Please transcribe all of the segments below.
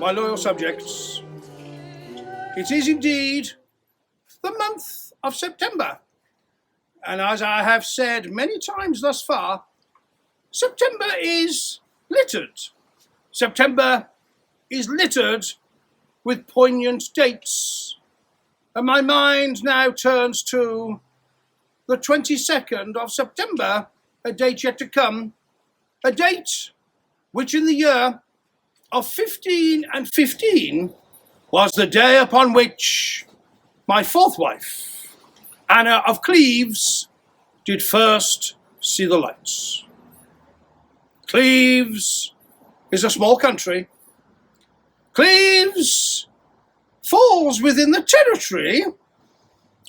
my loyal subjects, it is indeed the month of September. And as I have said many times thus far, September is littered. September is littered with poignant dates. And my mind now turns to the 22nd of September, a date yet to come, a date which in the year of 1515 was the day upon which my fourth wife, Anna of Cleves, did first see the lights. Cleves is a small country. Cleves falls within the territory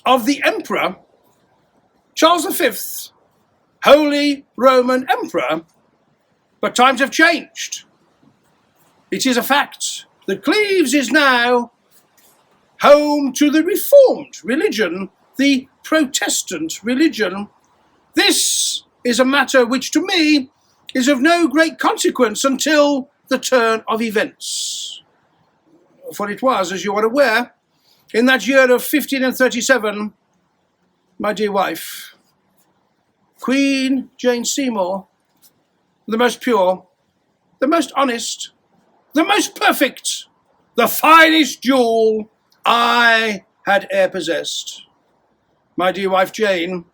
of the Emperor Charles V, Holy Roman Emperor, but times have changed. It is a fact that Cleves is now home to the Reformed religion, the Protestant religion. This is a matter which to me is of no great consequence until the turn of events. For it was, as you are aware, in that year of 1537, my dear wife, Queen Jane Seymour, the most pure, the most honest, the most perfect, the finest jewel I had e'er possessed. My dear wife Jane,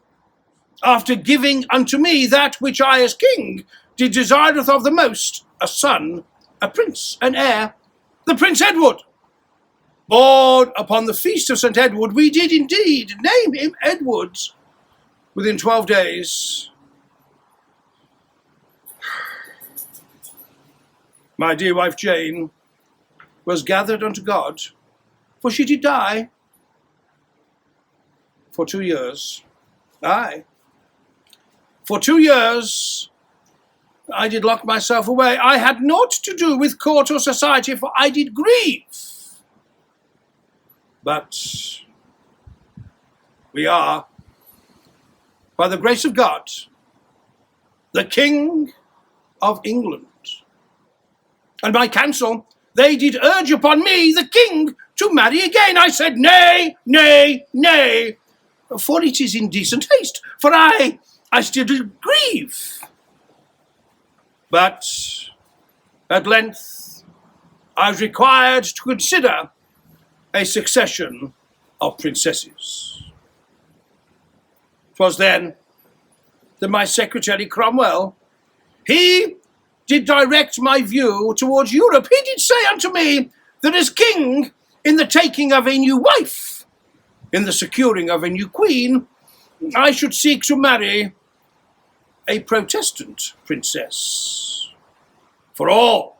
after giving unto me that which I as king did desireth of the most, a son, a prince, an heir, the Prince Edward. Born upon the feast of St. Edward, we did indeed name him Edward within 12 days. My dear wife Jane was gathered unto God, for she did die for 2 years. Aye, for 2 years I did lock myself away. I had naught to do with court or society, for I did grieve. But we are, by the grace of God, the King of England. And by counsel, they did urge upon me, the king, to marry again. I said, nay, nay, nay, for it is in decent haste, for I still did grieve. But at length I was required to consider a succession of princesses. 'Twas then that my secretary Cromwell, he did direct my view towards Europe. He did say unto me that as king, in the taking of a new wife, in the securing of a new queen, I should seek to marry a Protestant princess. For all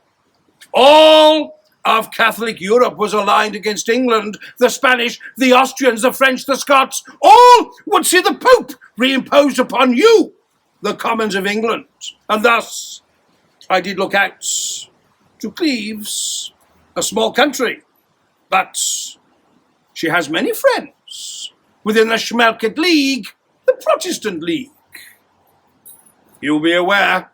of Catholic Europe was aligned against England. The Spanish, the Austrians, the French, the Scots, all would see the Pope reimposed upon you, the Commons of England. And thus I did look out to Cleves, a small country, but she has many friends within the Schmelket League, the Protestant League. You'll be aware,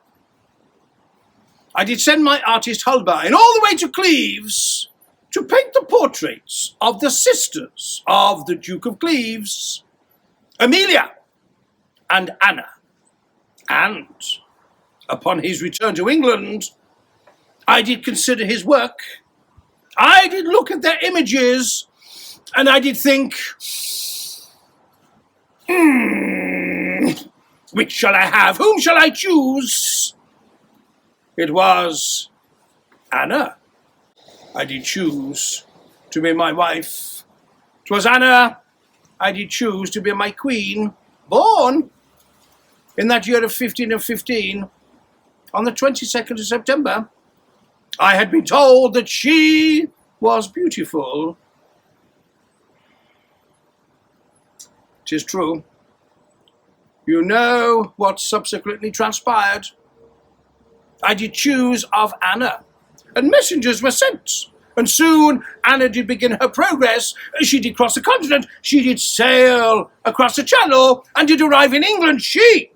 I did send my artist Holbein all the way to Cleves to paint the portraits of the sisters of the Duke of Cleves, Amelia and Anna. And upon his return to England, I did consider his work. I did look at their images, and I did think, which shall I have? Whom shall I choose? It was Anna I did choose to be my wife. 'Twas Anna I did choose to be my queen, born in that year of 1515, on the 22nd of September. I had been told that she was beautiful. 'Tis true. You know what subsequently transpired. I did choose of Anna, and messengers were sent, and soon Anna did begin her progress. She did cross the continent, she did sail across the channel, and did arrive in England. She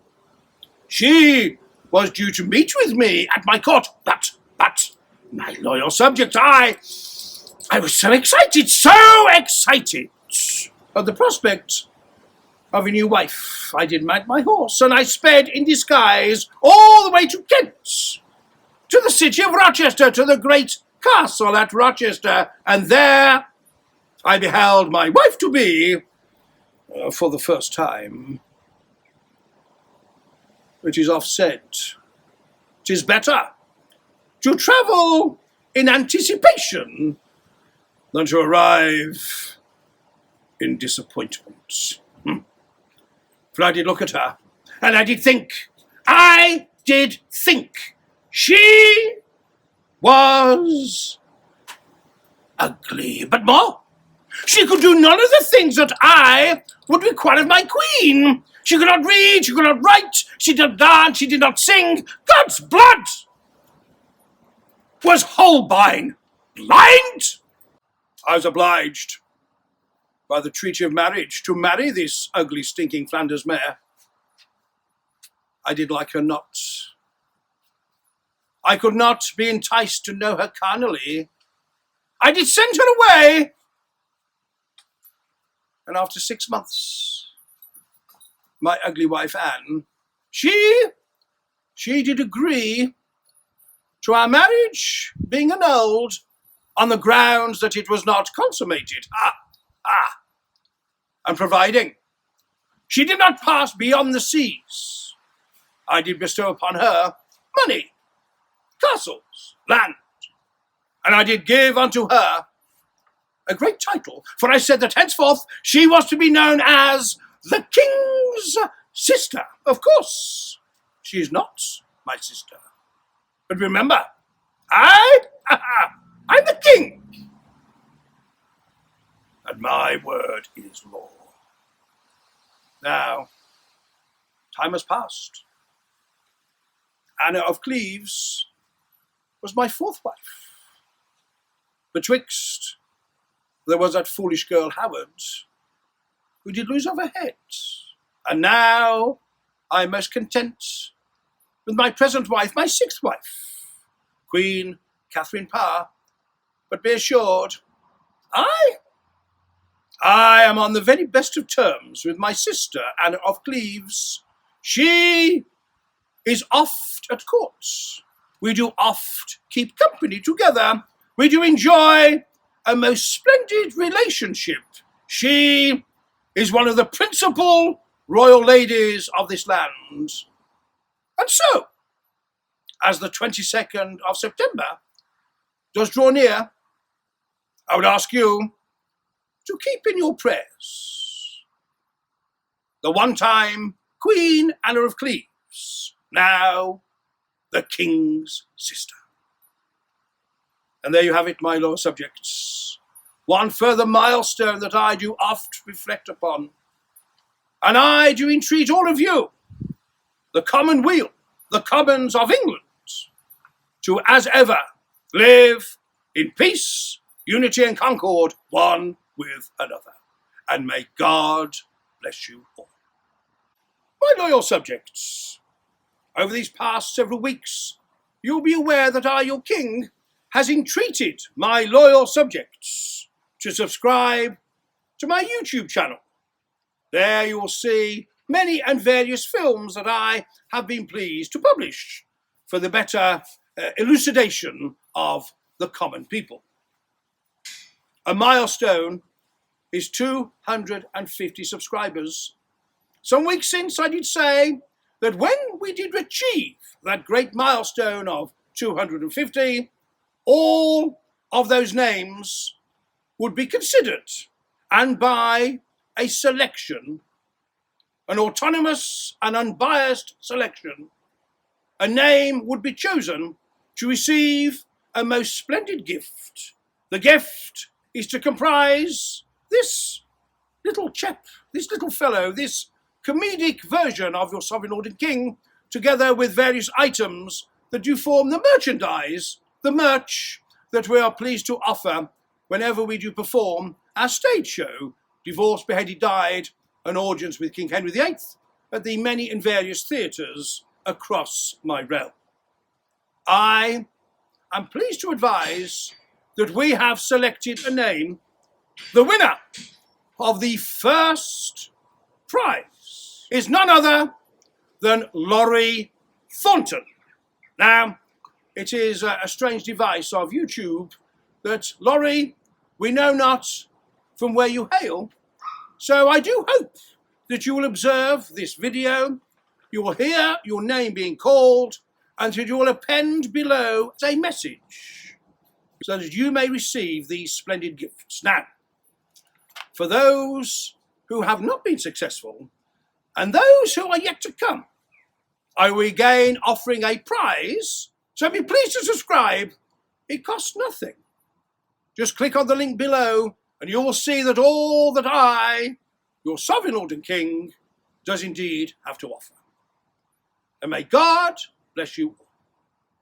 was due to meet with me at my court, but My loyal subjects, I was so excited at the prospect of a new wife. I did mount my horse, and I sped in disguise all the way to Kent, to the city of Rochester, to the great castle at Rochester, and there I beheld my wife-to-be for the first time. It is oft said, 'tis better to travel in anticipation than to arrive in disappointment. For I did look at her, and I did think she was ugly. But more, she could do none of the things that I would require of my queen. She could not read, she could not write, she did not dance, she did not sing. God's blood! Was Holbein blind? I was obliged by the treaty of marriage to marry this ugly, stinking Flanders mare. I did like her not. I could not be enticed to know her carnally. I did send her away, and after 6 months, my ugly wife Anne, she did agree to our marriage being annulled on the grounds that it was not consummated. And providing she did not pass beyond the seas, I did bestow upon her money, castles, land, and I did give unto her a great title, for I said that henceforth she was to be known as the king's sister. Of course, she is not my sister. But remember, I'm the king, and my word is law. Now, time has passed. Anna of Cleves was my fourth wife. Betwixt there was that foolish girl Howard, who did lose of her head, and now I am most content with my present wife, my sixth wife, Queen Catherine Parr. But be assured, I am on the very best of terms with my sister, Anna of Cleves. She is oft at court. We do oft keep company together. We do enjoy a most splendid relationship. She is one of the principal royal ladies of this land. And so, as the 22nd of September does draw near, I would ask you to keep in your prayers the one-time Queen Anna of Cleves, now the King's sister. And there you have it, my loyal subjects. One further milestone that I do oft reflect upon. And I do entreat all of you, the commonweal, the commons of England, to, as ever, live in peace, unity and concord, one with another. And may God bless you all. My loyal subjects, over these past several weeks, you'll be aware that I, your king, has entreated my loyal subjects to subscribe to my YouTube channel. There you will see many and various films that I have been pleased to publish for the better elucidation of the common people. A milestone is 250 subscribers. Some weeks since I did say that when we did achieve that great milestone of 250, all of those names would be considered, and by a selection, an autonomous and unbiased selection, a name would be chosen to receive a most splendid gift. The gift is to comprise this little chap, this little fellow, this comedic version of your sovereign lord and king, together with various items that do form the merchandise, the merch that we are pleased to offer whenever we do perform our stage show, Divorced, Beheaded, Died, an audience with King Henry VIII, at the many and various theatres across my realm. I I'm pleased to advise that we have selected a name. The winner of the first prize is none other than Laurie Thornton. Now, it is a strange device of YouTube that, Laurie, we know not from where you hail, so I do hope that you will observe this video, you will hear your name being called, and that you will append below a message so that you may receive these splendid gifts. Now, for those who have not been successful and those who are yet to come, I will again offering a prize, so be pleased to subscribe. It costs nothing. Just click on the link below and you will see that all that I, your sovereign Lord and King, does indeed have to offer. And may God bless you all.